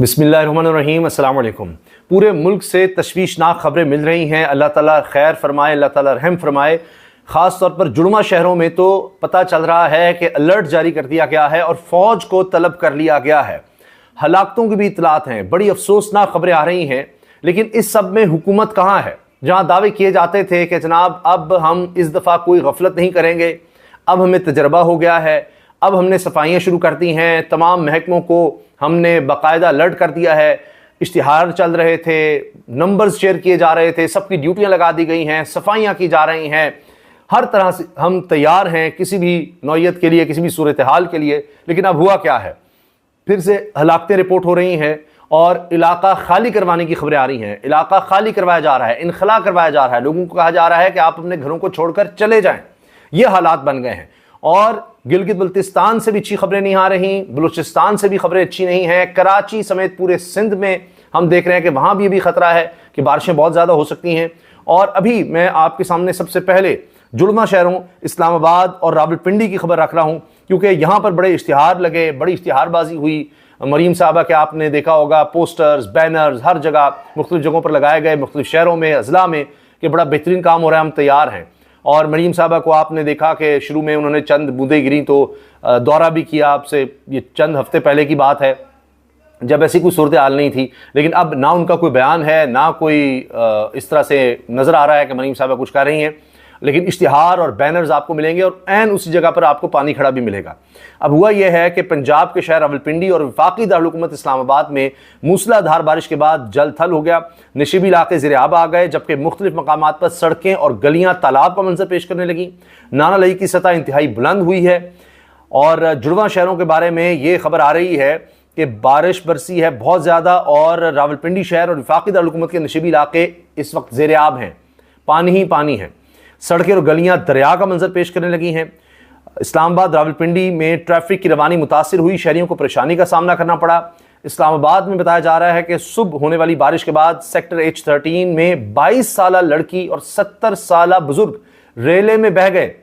बिस्मिल्लाहिर्रहमानिर्रहीम, अस्सलाम वालेकुम। पूरे मुल्क से तशवीशनाक खबरें मिल रही हैं। अल्लाह ताला खैर फरमाए, अल्लाह ताला रहम फरमाए। ख़ास तौर पर जुड़वा शहरों में तो पता चल रहा है कि अलर्ट जारी कर दिया गया है और फ़ौज को तलब कर लिया गया है। हलाकतों की भी इतलात हैं, बड़ी अफसोसनाक खबरें आ रही हैं। लेकिन इस सब में हुकूमत कहाँ है? जहाँ दावे किए जाते थे कि जनाब अब हम इस दफ़ा कोई गफलत नहीं करेंगे, अब हमें तजर्बा हो गया है, अब हमने सफाइयाँ शुरू कर दी हैं, तमाम महकमों को हमने बाकायदा अलर्ट कर दिया है, इश्तिहार चल रहे थे, नंबर्स शेयर किए जा रहे थे, सबकी ड्यूटियाँ लगा दी गई हैं, सफाइयाँ की जा रही हैं, हर तरह से हम तैयार हैं किसी भी नौयत के लिए, किसी भी सूरत हाल के लिए। लेकिन अब हुआ क्या है? फिर से हलाकतें रिपोर्ट हो रही हैं और इलाका खाली करवाने की खबरें आ रही हैं। इलाका खाली करवाया जा रहा है, इनखला करवाया जा रहा है, लोगों को कहा जा रहा है कि आप अपने घरों को छोड़कर चले जाएं। ये हालात बन गए हैं। और गिलगित बल्तिस्तान से भी अच्छी खबरें नहीं आ रही, बलूचिस्तान से भी खबरें अच्छी नहीं हैं, कराची समेत पूरे सिंध में हम देख रहे हैं कि वहाँ भी खतरा है कि बारिशें बहुत ज़्यादा हो सकती हैं। और अभी मैं आपके सामने सबसे पहले जुड़वा शहरों इस्लामाबाद और रावलपिंडी की खबर रख रहा हूँ, क्योंकि यहाँ पर बड़े इश्तिहार लगे, बड़ी इश्तिहारबाजी हुई। मरीम साहबा के आपने देखा होगा, पोस्टर्स, बैनर्स हर जगह मुख्तलिफ जगहों पर लगाए गए, मुख्तलिफ शहरों में, अजला में, कि बड़ा बेहतरीन काम हो रहा है, हम तैयार हैं। और मरीम साहबा को आपने देखा कि शुरू में उन्होंने चंद बूंदें गिरी तो दौरा भी किया आपसे, ये चंद हफ्ते पहले की बात है जब ऐसी कोई सूरत हाल नहीं थी। लेकिन अब ना उनका कोई बयान है, ना कोई इस तरह से नज़र आ रहा है कि मरीम साहबा कुछ कर रही हैं। लेकिन इश्तिहार और बैनर्स आपको मिलेंगे और ऐन उसी जगह पर आपको पानी खड़ा भी मिलेगा। अब हुआ यह है कि पंजाब के शहर रावलपिंडी और वफाकी दारुल-हुकूमत इस्लामाबाद में मूसलाधार बारिश के बाद जल थल हो गया, नशीबी इलाके ज़ेर-ए-आब आ गए, जबकि मुख्तलिफ मकामात पर सड़कें और गलियाँ तालाब का मंजर पेश करने लगी। नाला लई की सतह इंतहाई बुलंद हुई है। और जुड़वा शहरों के बारे में ये खबर आ रही है कि बारिश बरसी है बहुत ज़्यादा और रावलपिंडी शहर और वफाकी दारुल-हुकूमत के नशीबी इलाके इस वक्त ज़ेर-ए-आब हैं, पानी ही पानी है। सड़कें और गलियां दरिया का मंजर पेश करने लगी हैं। इस्लामाबाद रावलपिंडी में ट्रैफिक की रवानी मुतासिर हुई, शहरियों को परेशानी का सामना करना पड़ा। इस्लामाबाद में बताया जा रहा है कि सुबह होने वाली बारिश के बाद सेक्टर H13 में 22 साला लड़की और 70 साला बुजुर्ग रेले में बह गए।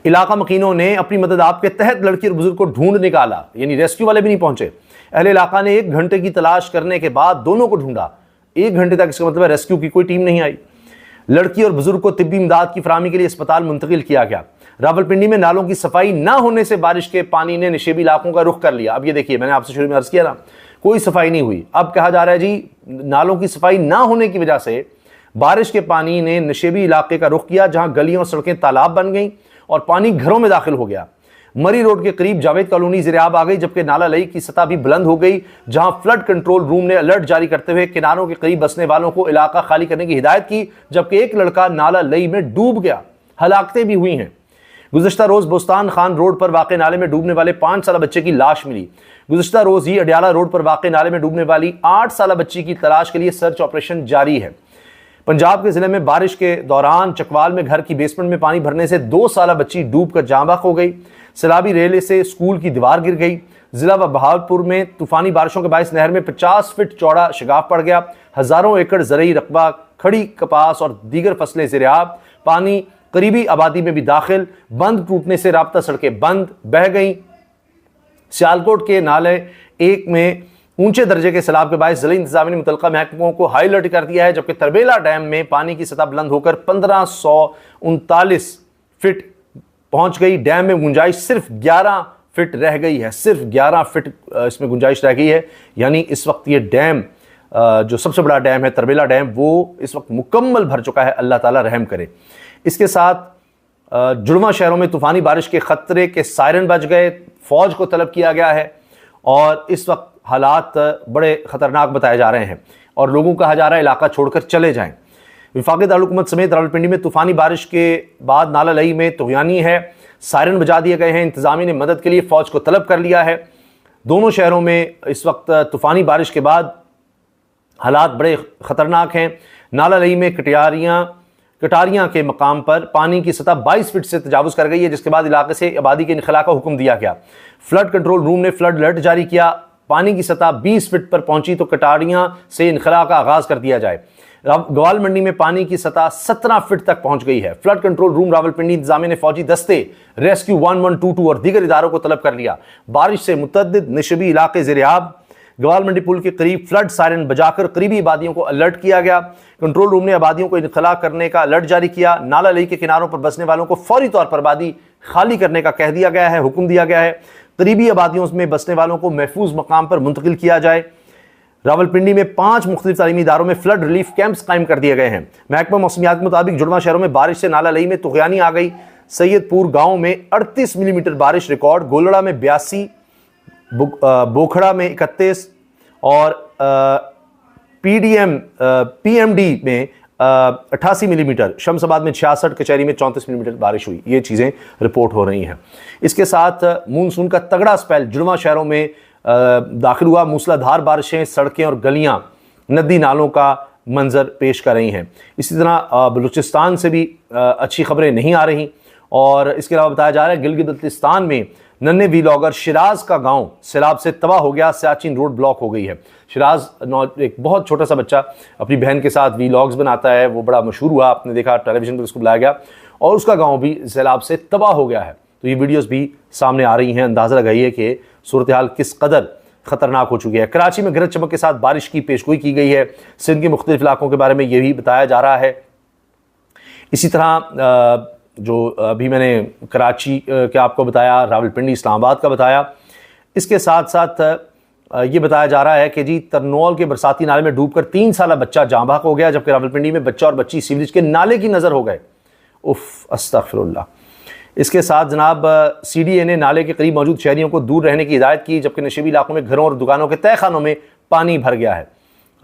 इलाका मकीनों ने अपनी मदद आप के तहत लड़की और बुजुर्ग को ढूंढ निकाला, यानी रेस्क्यू वाले भी नहीं पहुंचे। अहले इलाका ने 1 घंटे की तलाश करने के बाद दोनों को ढूंढा। 1 घंटे तक, इसका मतलब है रेस्क्यू की कोई टीम नहीं आई। लड़की और बुजुर्ग को तिब्बी इमदाद की फराहमी के लिए अस्पताल मुंतकिल किया गया। रावलपिंडी में नालों की सफाई ना होने से बारिश के पानी ने नशेबी इलाकों का रुख कर लिया। अब ये देखिए, मैंने आपसे शुरू में अर्ज किया ना, कोई सफाई नहीं हुई। अब कहा जा रहा है जी नालों की सफाई ना होने की वजह से बारिश के पानी ने नशेबी इलाके का रुख किया, जहां गलियों और सड़कें तालाब बन गई और पानी घरों में दाखिल हो गया। मरी रोड के करीब जावेद कॉलोनी ज़ेर-ए-आब आ गई, जबकि नाला लई की सतह भी बुलंद हो गई, जहां फ्लड कंट्रोल रूम ने अलर्ट जारी करते हुए किनारों के करीब बसने वालों को इलाका खाली करने की हिदायत की, जबकि एक लड़का नाला लई में डूब गया। हलाकतें भी हुई हैं। गुज़श्ता रोज़ बोस्तान खान रोड पर वाक़े नाले में डूबने वाले 5 साला बच्चे की लाश मिली। गुज़श्ता रोज़ ही अडियाला रोड पर वाक़े नाले में डूबने वाली 8 साला बच्ची की तलाश के लिए सर्च ऑपरेशन जारी है। पंजाब के ज़िले में बारिश के दौरान चकवाल में घर की बेसमेंट में पानी भरने से 2 साला बच्ची डूबकर जाँ बहक हो गई। सैलाबी रेले से स्कूल की दीवार गिर गई। जिला व बहावलपुर में तूफानी बारिशों के बायस नहर में 50 फीट चौड़ा शगाफ पड़ गया। हजारों एकड़ ज़रई रकबा, खड़ी कपास और दीगर फसलें ज़ेर-ए-आब। पानी करीबी आबादी में भी दाखिल, बंद टूटने से राब्ता सड़कें बंद बह गईं। सियालकोट के नाले 1 में ऊंचे दर्जे के सैलाब के बायस ज़िला इंतज़ामिया ने मुतल्लिक़ा महकमों को हाई अलर्ट कर दिया है, जबकि तरबेला डैम में पानी की सतह बुलंद होकर 1539 फीट पहुंच गई। डैम में गुंजाइश सिर्फ 11 फीट रह गई है, सिर्फ 11 फीट इसमें गुंजाइश रह गई है। यानी इस वक्त ये डैम, जो सबसे बड़ा डैम है तरबेला डैम, वो इस वक्त मुकम्मल भर चुका है। अल्लाह ताला रहम करे। इसके साथ जुड़वा शहरों में तूफानी बारिश के खतरे के सायरन बज गए, फौज को तलब किया गया है और इस वक्त हालात बड़े ख़तरनाक बताए जा रहे हैं और लोगों को कहा जा रहा है इलाका छोड़कर चले जाएं। वफाकी दारुल-हुकूमत समेत रावलपिंडी में तूफानी बारिश के बाद नाला लई में तुग़यानी है, सायरन बजा दिए गए हैं। इंतज़ामिया ने मदद के लिए फ़ौज को तलब कर लिया है। दोनों शहरों में इस वक्त तूफानी बारिश के बाद हालात बड़े ख़तरनाक हैं। नाला लई में कटारियाँ के मकाम पर पानी की सतह 22 फीट से तजावुज़ कर गई है, जिसके बाद इलाके से आबादी के इनखला का हुक्म दिया गया। फ्लड कंट्रोल रूम ने फ्लड अलर्ट जारी किया। पानी की सतह 20 फीट पर पहुंची तो कटारियाँ से इनखला का आगाज़ कर दिया जाए। गवाल मंडी में पानी की सतह 17 फीट तक पहुंच गई है। फ्लड कंट्रोल रूम रावलपिंडी इंतजामिया ने फौजी दस्ते, रेस्क्यू 1122 और दीगर इदारों को तलब कर लिया। बारिश से मुतअद्दिद नशबी इलाके ज़ेर-ए-आब। गवाल मंडी पुल के करीब फ्लड सायरन बजाकर करीबी आबादियों को अलर्ट किया गया। कंट्रोल रूम ने आबादियों को इनखला करने का अलर्ट जारी किया। नाला लई के किनारों पर बसने वालों को फौरी तौर पर आबादी खाली करने का कह दिया गया है, हुक्म दिया गया है। करीबी आबादियों में बसने वालों को महफूज मकाम पर मुंतकिल किया जाए। रावलपिंडी में 5 मुख्तलिफ तालीमी इदारों में फ्लड रिलीफ कैंप्स कायम कर दिए गए हैं। महकमा मौसमियात के मुताबिक जुड़वा शहरों में बारिश से नाला लई में तुगयानी आ गई। सैयदपुर गांव में 38 मिलीमीटर बारिश रिकॉर्ड, गोलड़ा में 82, बोखड़ा में 31 और पीएमडी में 88 मिलीमीटर, शमसाबाद में 66, कचहरी में 34 मिलीमीटर बारिश हुई। ये चीज़ें रिपोर्ट हो रही हैं। इसके साथ मानसून का तगड़ा स्पेल जुड़वा शहरों में दाखिल हुआ। मूसलाधार बारिशें सड़कें और गलियां नदी नालों का मंजर पेश कर रही हैं। इसी तरह बलूचिस्तान से भी अच्छी खबरें नहीं आ रही। और इसके अलावा बताया जा रहा है गिलगित बल्तिस्तान में नन्हे वीलॉगर शिराज का गांव सैलाब से तबाह हो गया। सियाचिन रोड ब्लॉक हो गई है। शिराज एक बहुत छोटा सा बच्चा अपनी बहन के साथ वीलॉग्स बनाता है, वो बड़ा मशहूर हुआ, आपने देखा टेलीविजन पर उसको बुलाया गया और उसका गांव भी सैलाब से तबाह हो गया है। तो ये वीडियोस भी सामने आ रही हैं। अंदाज़ा लगाइए कि सूरत हाल किस कदर खतरनाक हो चुकी है। कराची में गरज चमक के साथ बारिश की पेशगोई की गई है। सिंध के मुख्तलिफ इलाकों के बारे में ये भी बताया जा रहा है। इसी तरह जो अभी मैंने कराची के आपको बताया, रावलपिंडी इस्लामाबाद का बताया, इसके साथ साथ ये बताया जा रहा है कि जी तरनौल के बरसाती नाले में डूबकर 3 साला बच्चा जाँ बहक हो गया, जबकि रावलपिंडी में बच्चा और बच्ची सीवरेज के नाले की नज़र हो गए। उफ, अस्तगफिरुल्लाह। इसके साथ जनाब CDA ने नाले के करीब मौजूद शहरियों को दूर रहने की हिदायत की, जबकि नशीबी इलाकों में घरों और दुकानों के तहखानों में पानी भर गया है।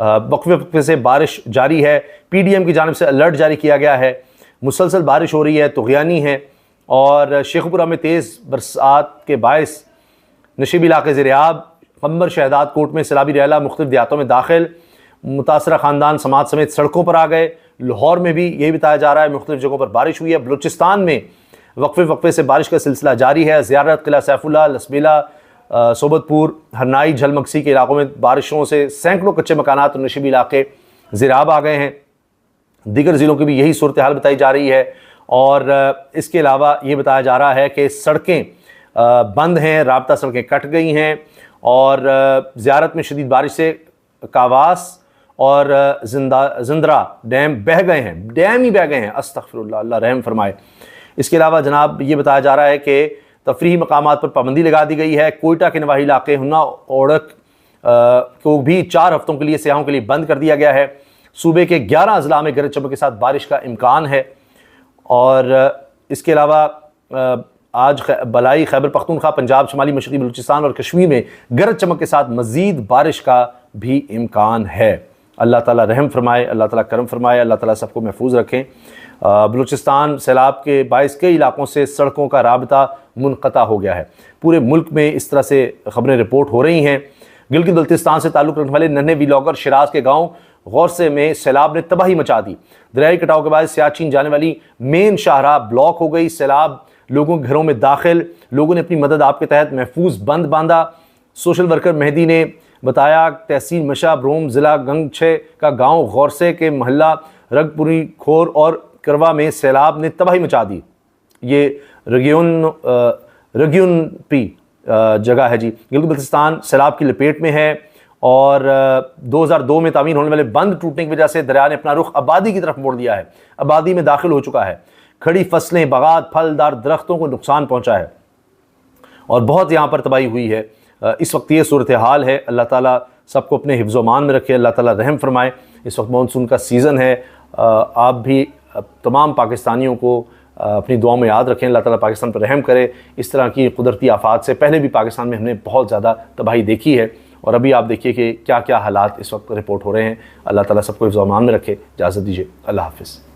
वक्फे वक्फे से बारिश जारी है। PDM की जानिब से अलर्ट जारी किया गया है। मुसलसल बारिश हो रही है, तुगयानी है। और शेखपुरा में तेज़ बरसात के बायस नशीबी इलाके ज़ेर-ए-आब, कंबर शहदाद कोट में सैलाबी रैला मुख्तलिफ देहातों में दाखिल, मुतासरा ख़ानदान समाज समेत सड़कों पर आ गए। लाहौर में भी यही बताया जा रहा है मुख्तलिफ जगहों पर बारिश हुई है। बलूचिस्तान में वक्फे वक्फे से बारिश का सिलसिला जारी है। ज़ियारत, किला सैफुल्ला, लसबेला, सोबतपुर, हरनाई, झलमक्सी के इलाकों में बारिशों से सैकड़ों कच्चे मकानात और नशीबी इलाके ज़ेर-ए-आब आ गए हैं। दीगर ज़िलों की भी यही सूरत हाल बताई जा रही है। और इसके अलावा ये बताया जा रहा है कि सड़कें बंद हैं, राब्ता सड़कें कट गई हैं। और ज़ियारत में शदीद बारिश से कावास और जिंदरा डैम बह गए हैं, डैम ही बह गए हैं। अस्तगफिरुल्लाह, अल्लाह रहम फरमाए। इसके अलावा जनाब ये बताया जा रहा है कि तफरीही मकामात पर पाबंदी लगा दी गई है। कोयटा के नवाही इलाके हुन्ना ओढ़क को भी 4 हफ्तों के लिए सयाहों के लिए बंद कर दिया गया है। सूबे के 11 अजला में गरज चमक के साथ बारिश का इम्कान है। और इसके अलावा आज बलाई खैबर पख्तूनख्वा, पंजाब, शुमाली मशरक़ी बलूचिस्तान और कश्मीर में गरज चमक के साथ मज़ीद बारिश का भी इम्कान है। अल्लाह ताला रहम फरमाए, अल्लाह ताला करम फरमाए, अल्लाह ताला सबको महफूज रखें। बलूचिस्तान सैलाब के बायस कई इलाकों से सड़कों का राबता मुनक़ता हो गया है। पूरे मुल्क में इस तरह से खबरें रिपोर्ट हो रही हैं। गिलगित बल्तिस्तान से ताल्लुक़ रखने वाले नन्हे वीलॉगर शिराज के गाँव गौरसे में सैलाब ने तबाही मचा दी। दरियाई कटाव के बाद सियाचिन जाने वाली मेन शाहराह ब्लॉक हो गई। सैलाब लोगों के घरों में दाखिल, लोगों ने अपनी मदद आपके तहत महफूज बंद बांधा। सोशल वर्कर मेहदी ने बताया तहसील मशा ब्रोम ज़िला गंगछे का गांव गौरसे के मोहल्ला रगपुरी खोर और करवा में सैलाब ने तबाही मचा दी। ये रगियुन पी जगह है जी। गिलगित बल्तिस्तान सैलाब की लपेट में है। और 2002 में तामीर होने वाले बंद टूटने की वजह से दरिया ने अपना रुख आबादी की तरफ मोड़ दिया है। आबादी में दाखिल हो चुका है। खड़ी फसलें, बागात, फलदार दरख्तों को नुकसान पहुंचा है और बहुत यहाँ पर तबाही हुई है। इस वक्त ये सूरत हाल है। अल्लाह ताला सबको अपने हिफ्ज़ व मान में रखे, अल्लाह ताला रहम फरमाए। इस वक्त मानसून का सीज़न है। आप भी तमाम पाकिस्तानियों को अपनी दुआ में याद रखें। अल्लाह ताला पाकिस्तान पर रहम करे। इस तरह की कुदरती आफात से पहले भी पाकिस्तान में हमने बहुत ज़्यादा तबाही देखी है और अभी आप देखिए कि क्या क्या हालात इस वक्त रिपोर्ट हो रहे हैं। अल्लाह ताला सबको हिफ्ज़ व मान में रखे। इजाज़त दीजिए, अल्लाह हाफ़िज़।